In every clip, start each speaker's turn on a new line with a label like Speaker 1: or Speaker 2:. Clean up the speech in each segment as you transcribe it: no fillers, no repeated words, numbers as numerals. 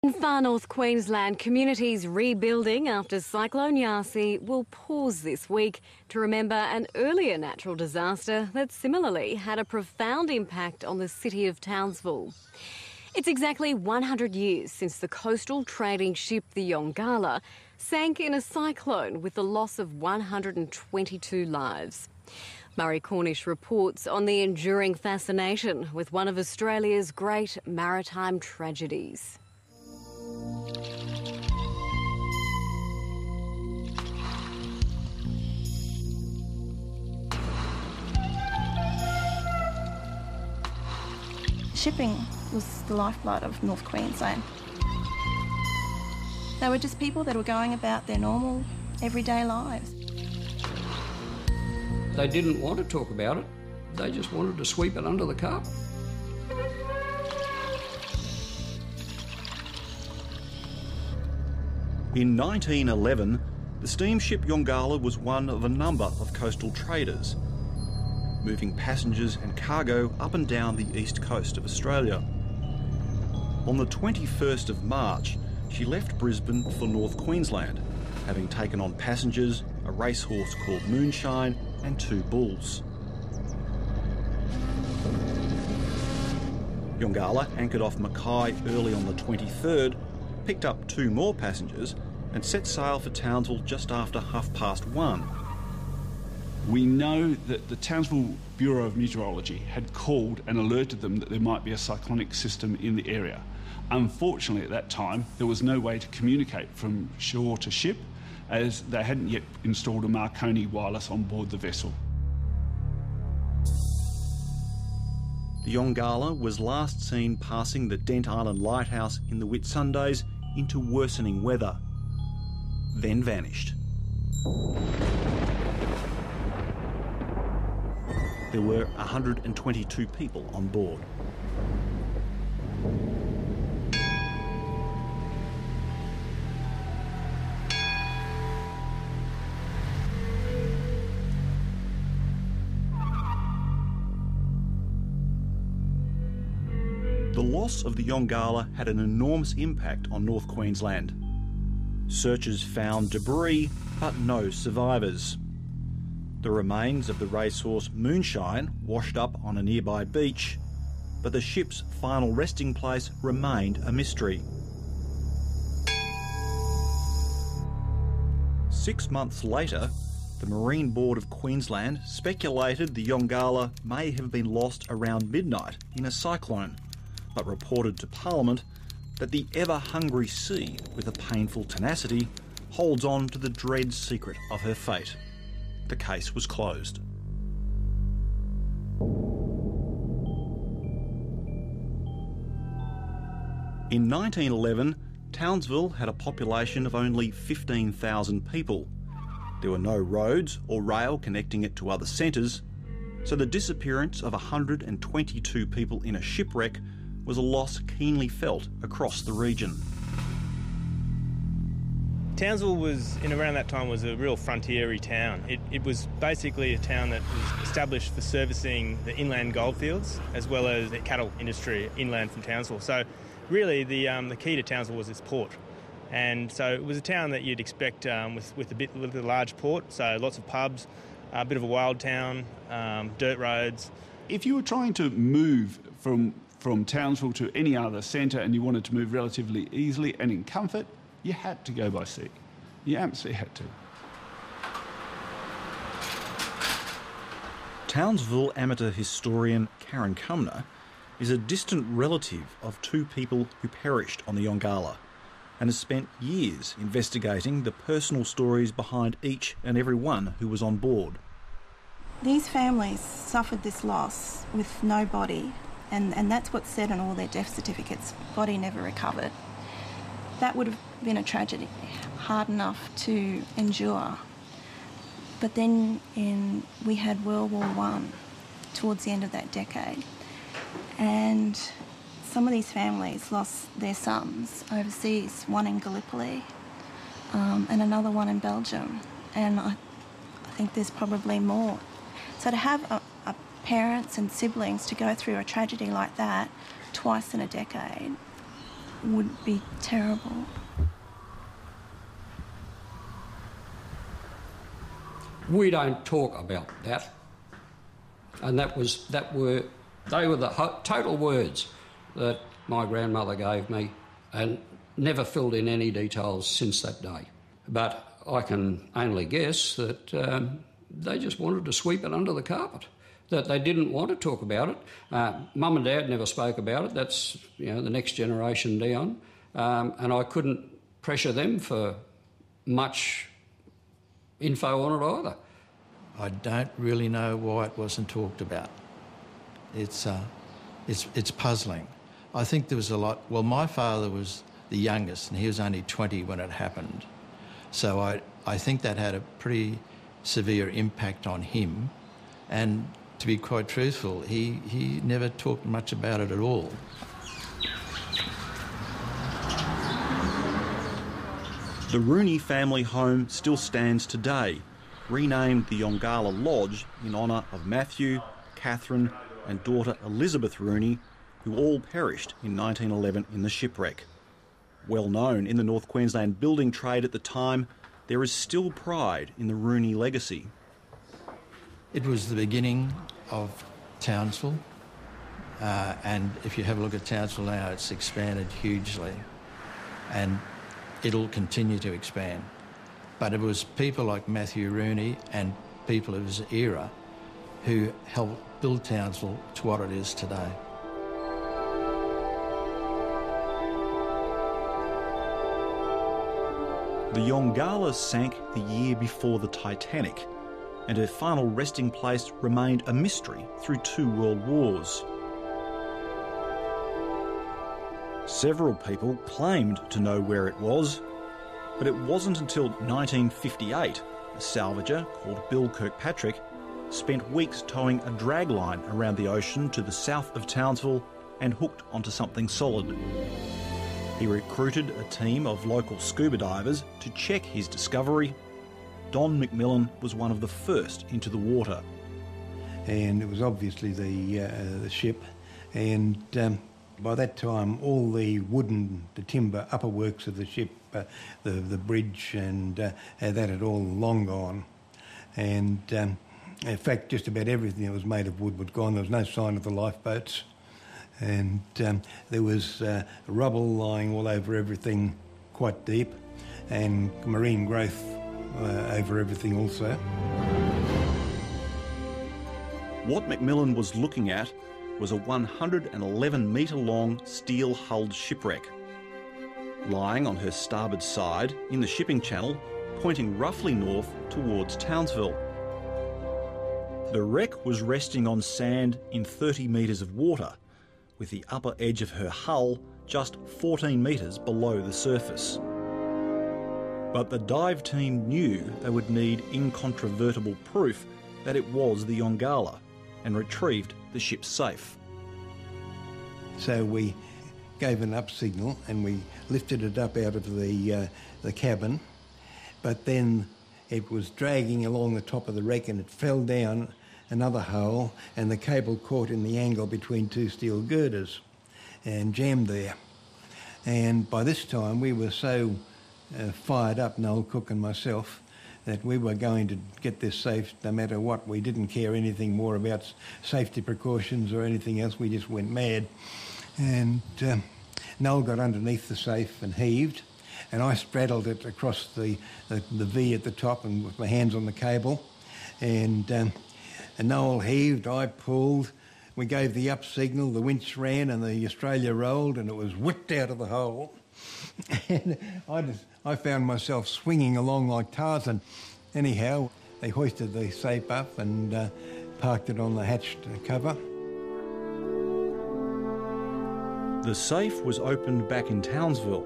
Speaker 1: In far north Queensland, communities rebuilding after Cyclone Yasi will pause this week to remember an earlier natural disaster that similarly had a profound impact on the city of Townsville. It's exactly 100 years since the coastal trading ship the Yongala sank in a cyclone with the loss of 122 lives. Murray Cornish reports on the enduring fascination with one of Australia's great maritime tragedies.
Speaker 2: Shipping was the lifeblood of North Queensland. They were just people that were going about their normal, everyday lives.
Speaker 3: They didn't want to talk about it. They just wanted to sweep it under the carpet.
Speaker 4: In 1911, the steamship Yongala was one of a number of coastal traders, moving passengers and cargo up and down the east coast of Australia. On the 21st of March, she left Brisbane for North Queensland, having taken on passengers, a racehorse called Moonshine, and 2 bulls. Yongala anchored off Mackay early on the 23rd, picked up 2 more passengers, and set sail for Townsville just after 1:30.
Speaker 5: We know that the Townsville Bureau of Meteorology had called and alerted them that there might be a cyclonic system in the area. Unfortunately, at that time, there was no way to communicate from shore to ship, as they hadn't yet installed a Marconi wireless on board the vessel.
Speaker 4: The Yongala was last seen passing the Dent Island Lighthouse in the Whitsundays into worsening weather, then vanished. There were 122 people on board. The loss of the Yongala had an enormous impact on North Queensland. Searchers found debris, but no survivors. The remains of the racehorse Moonshine washed up on a nearby beach, but the ship's final resting place remained a mystery. 6 months later, the Marine Board of Queensland speculated the Yongala may have been lost around midnight in a cyclone, but reported to Parliament that the ever-hungry sea, with a painful tenacity, holds on to the dread secret of her fate. The case was closed. In 1911, Townsville had a population of only 15,000 people. There were no roads or rail connecting it to other centres, so the disappearance of 122 people in a shipwreck was a loss keenly felt across the region.
Speaker 6: Townsville was, in around that time, was a real frontiery town. It was basically a town that was established for servicing the inland goldfields as well as the cattle industry inland from Townsville. So really the key to Townsville was its port. And so it was a town that you'd expect with a large port, so lots of pubs, a bit of a wild town, dirt roads.
Speaker 5: If you were trying to move from Townsville to any other centre and you wanted to move relatively easily and in comfort, you had to go by sea. You absolutely had to.
Speaker 4: Townsville amateur historian Karen Cumner is a distant relative of 2 people who perished on the Yongala and has spent years investigating the personal stories behind each and every one who was on board.
Speaker 2: These families suffered this loss with no body, and that's what's said on all their death certificates, body never recovered. That would have been a tragedy, hard enough to endure. But then we had World War I towards the end of that decade, and some of these families lost their sons overseas, one in Gallipoli and another one in Belgium, and I think there's probably more. So to have parents and siblings to go through a tragedy like that twice in a decade would be terrible.
Speaker 3: We don't talk about that. And they were the total words that my grandmother gave me, and never filled in any details since that day. But I can only guess that they just wanted to sweep it under the carpet, that they didn't want to talk about it. Mum and Dad never spoke about it. That's, the next generation down. And I couldn't pressure them for much info on it either.
Speaker 7: I don't really know why it wasn't talked about. It's puzzling. I think there was a lot... Well, my father was the youngest and he was only 20 when it happened. So I think that had a pretty severe impact on him. And to be quite truthful, he never talked much about it at all.
Speaker 4: The Rooney family home still stands today, renamed the Yongala Lodge in honour of Matthew, Catherine and daughter Elizabeth Rooney, who all perished in 1911 in the shipwreck. Well known in the North Queensland building trade at the time, there is still pride in the Rooney legacy.
Speaker 7: It was the beginning of Townsville, and if you have a look at Townsville now, it's expanded hugely, and it'll continue to expand. But it was people like Matthew Rooney and people of his era who helped build Townsville to what it is today.
Speaker 4: The Yongala sank the year before the Titanic, and her final resting place remained a mystery through 2 world wars. Several people claimed to know where it was, but it wasn't until 1958 a salvager called Bill Kirkpatrick spent weeks towing a dragline around the ocean to the south of Townsville and hooked onto something solid. He recruited a team of local scuba divers to check his discovery. Don McMillan was one of the first into the water.
Speaker 8: And it was obviously the ship, and by that time all the timber upper works of the ship, the bridge and that had all long gone. And in fact, just about everything that was made of wood was gone. There was no sign of the lifeboats. And there was rubble lying all over everything quite deep, and marine growth over everything also.
Speaker 4: What McMillan was looking at was a 111-metre-long steel-hulled shipwreck. Lying on her starboard side in the shipping channel, pointing roughly north towards Townsville. The wreck was resting on sand in 30 metres of water, with the upper edge of her hull just 14 metres below the surface. But the dive team knew they would need incontrovertible proof that it was the Yongala, and retrieved the ship's safe.
Speaker 8: So we gave an up signal and we lifted it up out of the cabin, but then it was dragging along the top of the wreck and it fell down another hole, and the cable caught in the angle between 2 steel girders and jammed there. And by this time we were so fired up, Noel Cook and myself, that we were going to get this safe no matter what. We didn't care anything more about safety precautions or anything else. We just went mad. And Noel got underneath the safe and heaved, and I straddled it across the V at the top and with my hands on the cable. And Noel heaved, I pulled, we gave the up signal, the winch ran and the Australia rolled, and it was whipped out of the hole. And I found myself swinging along like Tarzan. Anyhow, they hoisted the safe up and parked it on the hatched cover.
Speaker 4: The safe was opened back in Townsville,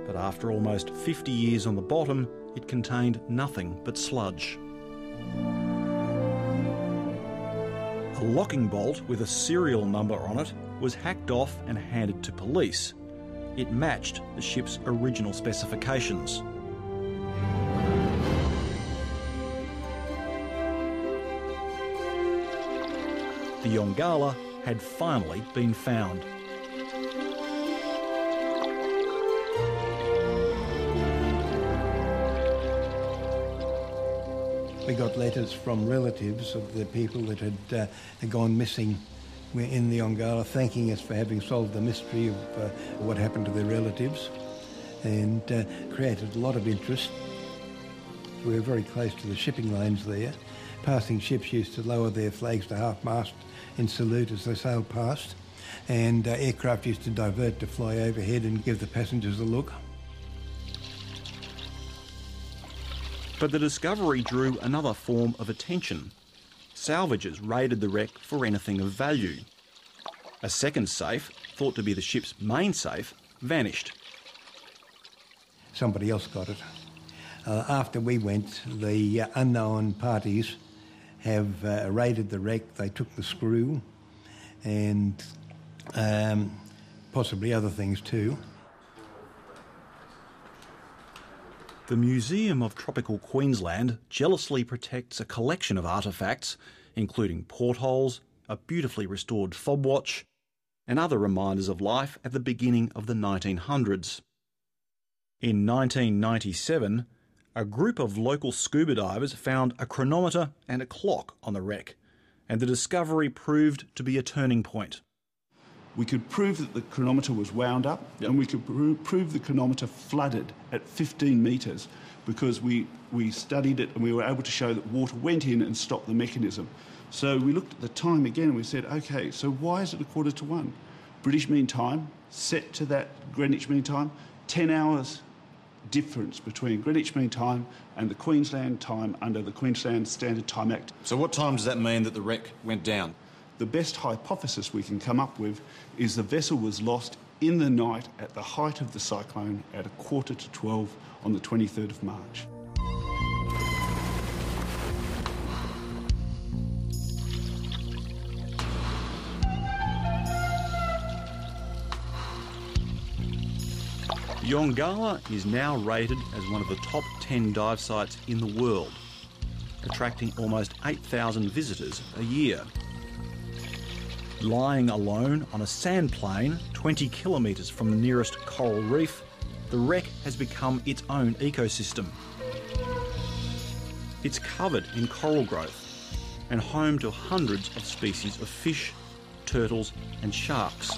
Speaker 4: but after almost 50 years on the bottom, it contained nothing but sludge. A locking bolt with a serial number on it was hacked off and handed to police. It matched the ship's original specifications. The Yongala had finally been found.
Speaker 8: We got letters from relatives of the people that had gone missing in the Yongala, thanking us for having solved the mystery of what happened to their relatives, and created a lot of interest. We were very close to the shipping lanes there. Passing ships used to lower their flags to half-mast in salute as they sailed past, and aircraft used to divert to fly overhead and give the passengers a look.
Speaker 4: But the discovery drew another form of attention. Salvagers raided the wreck for anything of value. A second safe, thought to be the ship's main safe, vanished.
Speaker 8: Somebody else got it. After we went, the unknown parties have raided the wreck. They took the screw and possibly other things too.
Speaker 4: The Museum of Tropical Queensland jealously protects a collection of artefacts, including portholes, a beautifully restored fob watch, and other reminders of life at the beginning of the 1900s. In 1997, a group of local scuba divers found a chronometer and a clock on the wreck, and the discovery proved to be a turning point.
Speaker 5: We could prove that the chronometer was wound up, and we could prove the chronometer flooded at 15 metres, because we studied it and we were able to show that water went in and stopped the mechanism. So we looked at the time again and we said, OK, so why is it 1:45? British Mean Time, set to that Greenwich Mean Time, 10 hours difference between Greenwich Mean Time and the Queensland time under the Queensland Standard Time Act.
Speaker 4: So what time does that mean that the wreck went down?
Speaker 5: The best hypothesis we can come up with is the vessel was lost in the night at the height of the cyclone at 11:45 on the 23rd of March.
Speaker 4: Yongala is now rated as one of the top 10 dive sites in the world, attracting almost 8,000 visitors a year. Lying alone on a sand plain 20 kilometres from the nearest coral reef, the wreck has become its own ecosystem. It's covered in coral growth and home to hundreds of species of fish, turtles and sharks.